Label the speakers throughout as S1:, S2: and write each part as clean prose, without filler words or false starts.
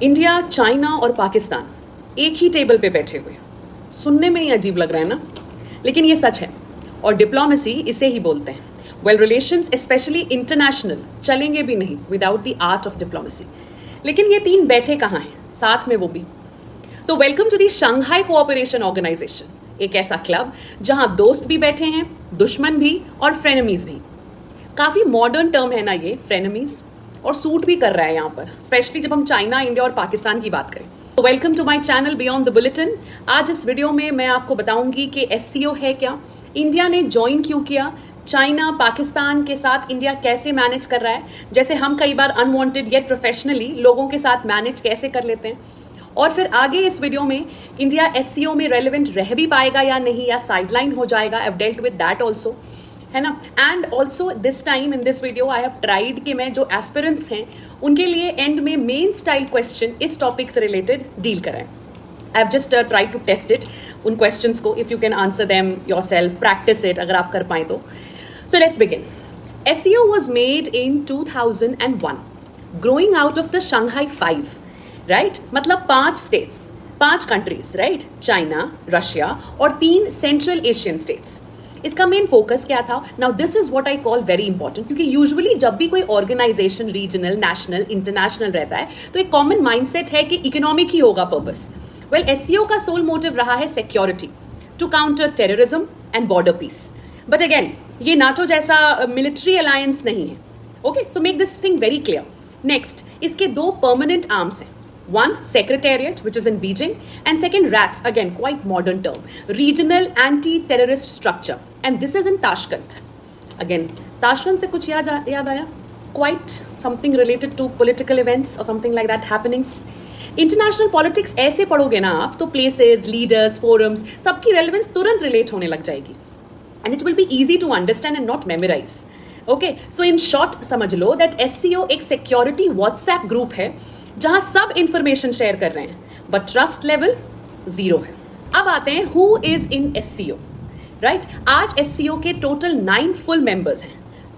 S1: India, China और पाकिस्तान एक ही table पे बैठे हुए। सुनने में ही अजीब लग रहा है ना, लेकिन ये सच है और डिप्लोमेसी इसे ही बोलते हैं। वेल, रिलेशंस स्पेशली इंटरनेशनल चलेंगे भी नहीं without the art of diplomacy. लेकिन ये तीन बैठे कहाँ हैं, साथ में वो भी। So welcome to the Shanghai Cooperation Organization, एक ऐसा क्लब जहां दोस्त भी बैठे हैं, दुश्मन भी और फ्रेनेमीज भी। काफी मॉडर्न टर्म है ना ये फ्रेनेमीज, और सूट भी कर रहा है यहाँ पर, स्पेशली जब हम चाइना, इंडिया और पाकिस्तान की बात करें। तो welcome to my channel beyond the bulletin. आज इस वीडियो में मैं आपको बताऊंगी कि एससीओ है क्या, इंडिया ने ज्वाइन क्यों किया, चाइना पाकिस्तान के साथ इंडिया कैसे मैनेज कर रहा है, जैसे हम कई बार अनवांटेड येट प्रोफेशनली लोगों के साथ मैनेज कैसे कर लेते हैं, और फिर आगे इस वीडियो में इंडिया एससीओ में रेलिवेंट रह भी पाएगा या नहीं, या साइडलाइन हो जाएगा। I have dealt with that also, है ना। And also this time in this video I have tried कि मैं जो एस्पिरेंट्स हैं उनके लिए एंड में मेन स्टाइल क्वेश्चन इस टॉपिक से रिलेटेड डील कराएं। I have just try to test it, उन क्वेश्चंस को, if you can answer them yourself, practice it अगर आप कर पाए तो। So let's begin. SCO was made in 2001, growing out of the Shanghai Five, right? मतलब 5 states, 5 countries, right? China, Russia और 3 central Asian states. इसका main focus क्या था? Now this is what I call very important, क्योंकि usually जब भी कोई organisation regional, national, international रहता है तो एक कॉमन माइंडसेट है कि इकोनॉमिक ही होगा पर्पस। वेल, एससीओ का सोल मोटिव रहा है security, to counter terrorism and border peace. But again, ये नाटो जैसा मिलिट्री अलायंस नहीं है। Okay, so make this thing very clear. Next, इसके 2 परमानेंट आर्म्स हैं। One, Secretariat, which is in Beijing, and second, RATS, again, quite modern term, Regional Anti-Terrorist Structure, and this is in Tashkent. Again, Tashkent से कुछ याद आया? Quite something related to political events or something like that happenings. International politics ऐसे पढ़ोगे ना आप तो places, leaders, forums, सबकी relevance तुरंत relate होने लग जाएगी, and it will be easy to understand and not memorize. Okay, so in short समझ लो that SCO एक security WhatsApp group है जहां सब इंफॉर्मेशन शेयर कर रहे हैं, बट ट्रस्ट लेवल 0 है। अब आते हैं who is in SCO, right. आज एससीओ के टोटल 9 फुल मेंबर्स हैं।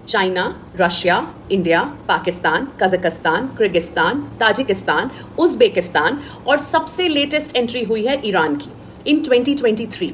S1: China, Russia, India, Pakistan, Kazakhstan, Kyrgyzstan, Tajikistan, Uzbekistan और सबसे लेटेस्ट एंट्री हुई है ईरान की इन 2023।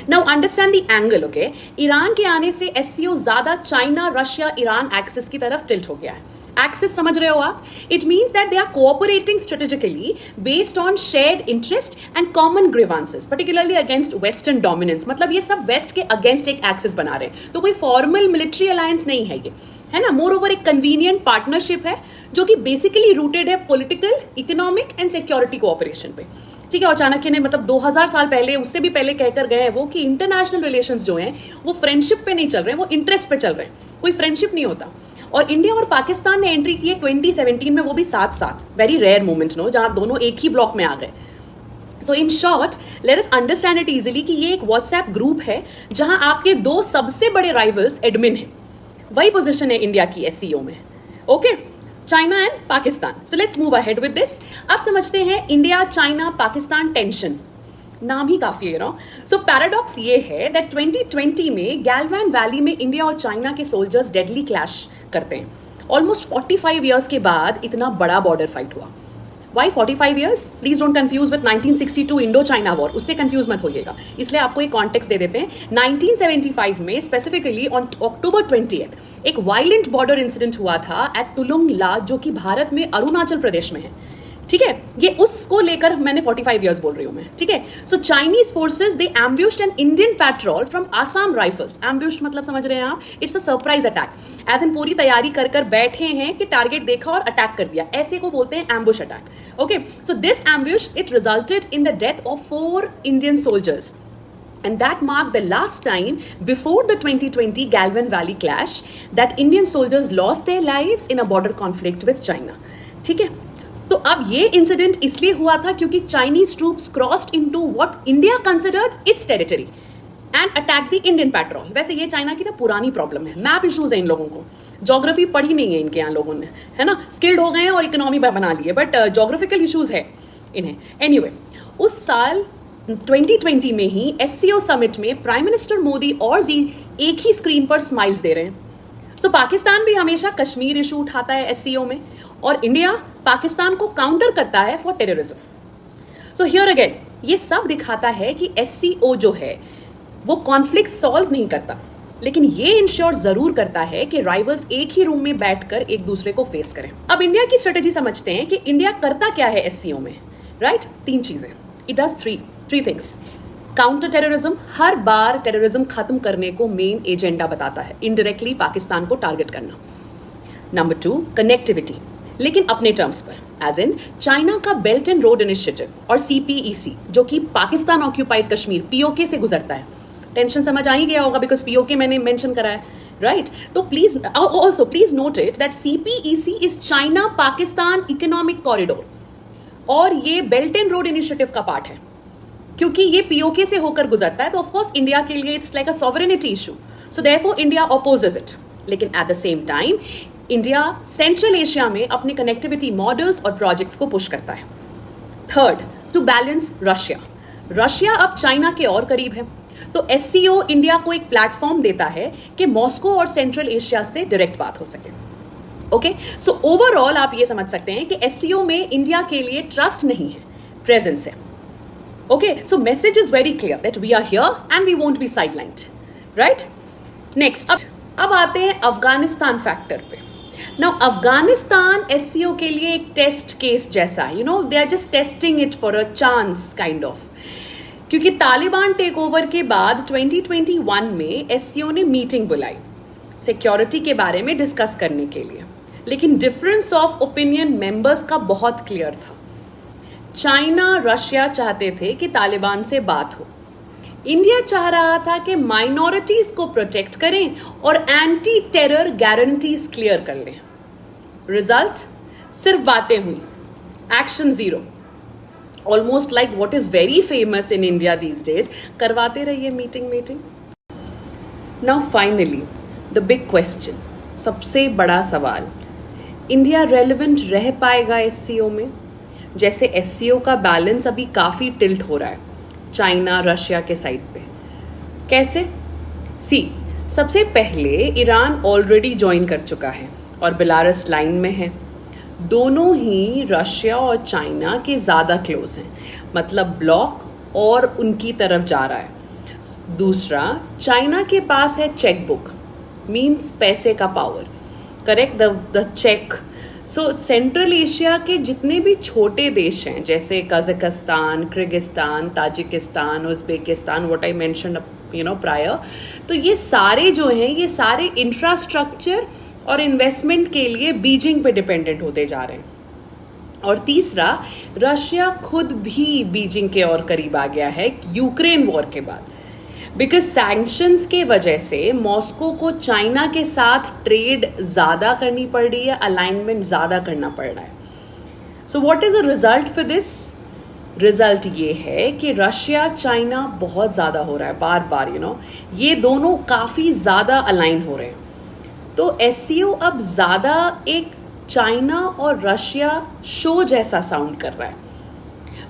S1: Now understand the angle, okay. Iran के आने से एससीओ ज्यादा चाइना, रशिया, ईरान एक्सिस की तरफ टिल्ट हो गया है। एक्सिस समझ रहे हो आप? It means that they are cooperating strategically based on shared interest and common grievances, particularly against western dominance. मतलब ये सब वेस्ट के अगेंस्ट एक एक्सिस बना रहे हैं, तो कोई फॉर्मल मिलिट्री अलायंस नहीं है ये, है ना। मोर ओवर एक कन्वीनियंट पार्टनरशिप है जो कि बेसिकली रूटेड है political, economic and security cooperation पे, ठीक है। और चाणक्य ने मतलब 2000 साल पहले, उससे भी पहले कहकर गए हैं वो कि इंटरनेशनल रिलेशंस जो हैं वो फ्रेंडशिप पे नहीं चल रहे हैं, वो इंटरेस्ट पे चल रहे हैं, कोई फ्रेंडशिप नहीं होता। और इंडिया और पाकिस्तान ने एंट्री की है 2017 में, वो भी साथ साथ। वेरी रेयर मोमेंट नो, जहां दोनों एक ही ब्लॉक में आ गए। So in short, let us understand it easily कि ये एक व्हाट्सएप ग्रुप है जहां आपके 2 सबसे बड़े राइवल्स एडमिन हैं। वही पोजीशन है इंडिया की एससीओ में, okay. China and Pakistan. So let's move ahead with this. अब समझते हैं इंडिया, चाइना, पाकिस्तान टेंशन। नाम ही काफी है ना। सो पैराडॉक्स ये है दैट 2020 में गैलवान वैली में इंडिया और चाइना के सोल्जर्स डेडली क्लैश करते हैं। ऑलमोस्ट 45 ईयर्स के बाद इतना बड़ा बॉर्डर फाइट हुआ। Why 45 years? Please don't confuse with 1962 Indo China war, उससे कंफ्यूज मत होइएगा। इसलिए आपको एक कॉन्टेक्स्ट दे देते हैं। 1975 में स्पेसिफिकली ऑन अक्टूबर 20 एक वायलेंट बॉर्डर इंसिडेंट हुआ था एट तुलुंग ला, जो कि भारत में अरुणाचल प्रदेश में है, ठीक है। ये उसको लेकर मैंने 45 इयर्स बोल रही हूं मैं, ठीक है। So Chinese forces they ambushed an Indian patrol from Assam rifles. Ambushed मतलब समझ रहे हैं आप? It's a surprise attack, as in पूरी तैयारी कर कर बैठे हैं कि टारगेट देखा और अटैक कर दिया, ऐसे को बोलते हैं ambush attack, okay. So this ambush it resulted in the death of 4 Indian soldiers, and that marked the last time before the 2020 Galvan Valley clash that Indian soldiers lost their lives in a border conflict with China, ठीक है। तो अब ये incident इसलिए हुआ था क्योंकि Chinese troops crossed into what India considered it's territory and attack the Indian petrol. वैसे ये चाइना की ना पुरानी प्रॉब्लम है, मैप इश्यूज है इन लोगों को, ज्योग्राफी पढ़ी नहीं है इनके यहाँ लोगों ने, है ना। स्किल्ड हो गए हैं और इकोनॉमी बना ली है, बट ज्योग्राफिकल इश्यूज है इन्हें। एनीवे, उस साल 2020 में ही एससीओ समिट में प्राइम मिनिस्टर मोदी और जी एक ही स्क्रीन पर स्माइल्स दे रहे हैं। सो पाकिस्तान भी हमेशा कश्मीर इशू उठाता है एससीओ में, और इंडिया पाकिस्तान को काउंटर करता है for terrorism. So here again ये सब दिखाता है कि एससीओ जो है वो कॉन्फ्लिक्ट सॉल्व नहीं करता, लेकिन ये इंश्योर जरूर करता है कि राइवल्स एक ही रूम में बैठकर एक दूसरे को फेस करें। अब इंडिया की स्ट्रेटेजी समझते हैं कि इंडिया करता क्या है एससीओ में, राइट? 3 चीजें। It does three things. Counter terrorism, her bar terrorism खत्म करने को मेन एजेंडा बताता है, इनडायरेक्टली पाकिस्तान को टारगेट करना। नंबर 2, कनेक्टिविटी, लेकिन अपने टर्म्स पर, एज इन चाइना का बेल्ट एंड रोड इनिशिएटिव और सीपीईसी जो कि पाकिस्तान ऑक्यूपाइड कश्मीर पीओके से गुजरता है। टेंशन समझ आ ही गया होगा बिकॉज पीओके मैंने मेंशन करा है, राइट? तो please also please note it that CPEC is China Pakistan economic corridor, और ये बेल्ट एंड रोड इनिशिएटिव का पार्ट है। क्योंकि ये पीओके से होकर गुजरता है तो ऑफकोर्स इंडिया के लिए it's like a sovereignty issue, so therefore India opposes it. लेकिन at the same time India Central Asia में अपने कनेक्टिविटी मॉडल्स और प्रोजेक्ट्स को पुश करता है। Third, to balance Russia. Russia अब चाइना के और करीब है, तो एससीओ इंडिया को एक प्लेटफॉर्म देता है कि मॉस्को और सेंट्रल एशिया से डायरेक्ट बात हो सके। ओके, सो ओवरऑल आप ये समझ सकते हैं कि एससीओ में इंडिया के लिए ट्रस्ट नहीं है, प्रेजेंस है। Okay, so message is very clear that we are here and we won't be sidelined, right? Next, अब आते हैं अफगानिस्तान फैक्टर पे। नाउ अफगानिस्तान एससीओ के लिए एक टेस्ट केस जैसा, you know, they are just testing it for a chance kind of, क्योंकि Taliban take over के बाद 2021 में एससीओ ने मीटिंग बुलाई सिक्योरिटी के बारे में डिस्कस करने के लिए, लेकिन डिफरेंस ऑफ ओपिनियन मेंबर्स का बहुत क्लियर था। चाइना रशिया चाहते थे कि तालिबान से बात हो, इंडिया चाह रहा था कि माइनॉरिटीज को प्रोटेक्ट करें और एंटी टेरर गारंटीज क्लियर कर लें। रिजल्ट, सिर्फ बातें हुई, action zero. Almost like what is very famous in India these days, करवाते रहिए meeting. Now finally the big question, सबसे बड़ा सवाल, इंडिया रेलेवेंट रह पाएगा एससीओ में? जैसे एससीओ का बैलेंस अभी काफी टिल्ट हो रहा है चाइना रशिया के साइड पे। कैसे? सबसे पहले ईरान ऑलरेडी ज्वाइन कर चुका है और बेलारस लाइन में है। दोनों ही रशिया और चाइना के ज़्यादा क्लोज हैं, मतलब ब्लॉक और उनकी तरफ जा रहा है। दूसरा, चाइना के पास है चेक बुक, मीन्स पैसे का power, correct, the check. So Central Asia के जितने भी छोटे देश हैं जैसे Kazakhstan, Kyrgyzstan, Tajikistan, Uzbekistan, what I mentioned prior, तो ये सारे जो हैं ये सारे इंफ्रास्ट्रक्चर और इन्वेस्टमेंट के लिए बीजिंग पे डिपेंडेंट होते जा रहे हैं। और तीसरा, रशिया खुद भी बीजिंग के और करीब आ गया है यूक्रेन वॉर के बाद, बिकॉज सैंक्शंस के वजह से मॉस्को को चाइना के साथ ट्रेड ज़्यादा करनी पड़ रही है, अलाइनमेंट ज़्यादा करना पड़ रहा है। So what is the result for this? Result ये है कि रशिया चाइना बहुत ज़्यादा हो रहा है, बार बार ये दोनों काफ़ी ज़्यादा अलाइन हो रहे हैं। तो एससीओ अब ज़्यादा एक चाइना और रशिया शो जैसा साउंड कर रहा है।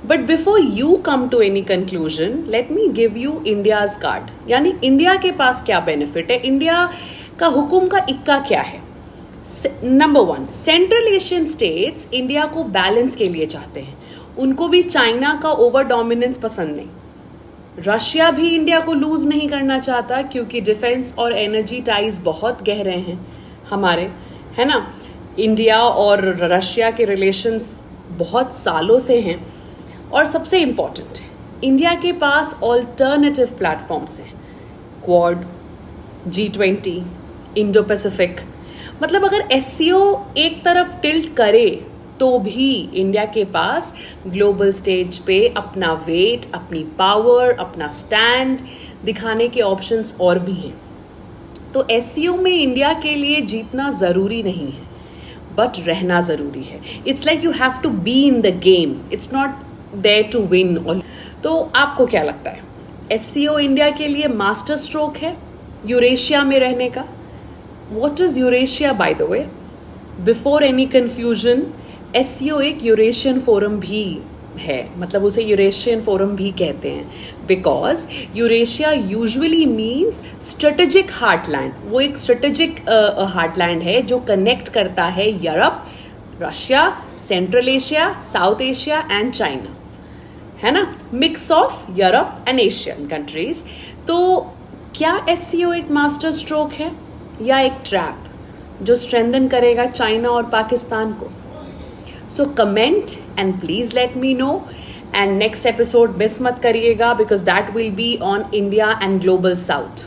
S1: But before you come to any conclusion, let me give you India's card, यानी इंडिया के पास क्या बेनिफिट है, इंडिया का हुक्म का इक्का क्या है। Number 1, central Asian states India को बैलेंस के लिए चाहते हैं, उनको भी चाइना का ओवर डोमिनेंस पसंद नहीं। रशिया भी इंडिया को लूज नहीं करना चाहता क्योंकि डिफेंस और एनर्जी टाइज बहुत गहरे हैं हमारे, है ना। इंडिया और रशिया के रिलेशंस बहुत सालों से हैं। और सबसे इम्पॉर्टेंट, इंडिया के पास ऑल्टरनेटिव प्लेटफॉर्म्स हैं, क्वाड, G20, इंडो पैसिफिक। मतलब अगर एससीओ एक तरफ टिल्ट करे तो भी इंडिया के पास ग्लोबल स्टेज पे अपना वेट, अपनी पावर, अपना स्टैंड दिखाने के ऑप्शंस और भी हैं। तो एससीओ में इंडिया के लिए जीतना ज़रूरी नहीं है, बट रहना ज़रूरी है। It's like you have to be in the game, it's not there to win. तो आपको क्या लगता है, एससीओ इंडिया के लिए मास्टर स्ट्रोक है यूरेशिया में रहने का? What is Eurasia by the way? Before any confusion, SCO एक यूरेशियन फोरम भी है, मतलब उसे यूरेशियन फोरम भी कहते हैं, because Eurasia usually means strategic heartland. वो एक स्ट्रेटेजिक हार्टलैंड है जो कनेक्ट करता है Europe Russia, central Asia, south Asia and China, है ना, mix of Europe and Asian countries. तो क्या एससीओ एक मास्टर स्ट्रोक है या एक ट्रैप जो स्ट्रेंथन करेगा चाइना और पाकिस्तान को? So comment and please let me know, and next episode miss मत करिएगा because that will be on India and global south.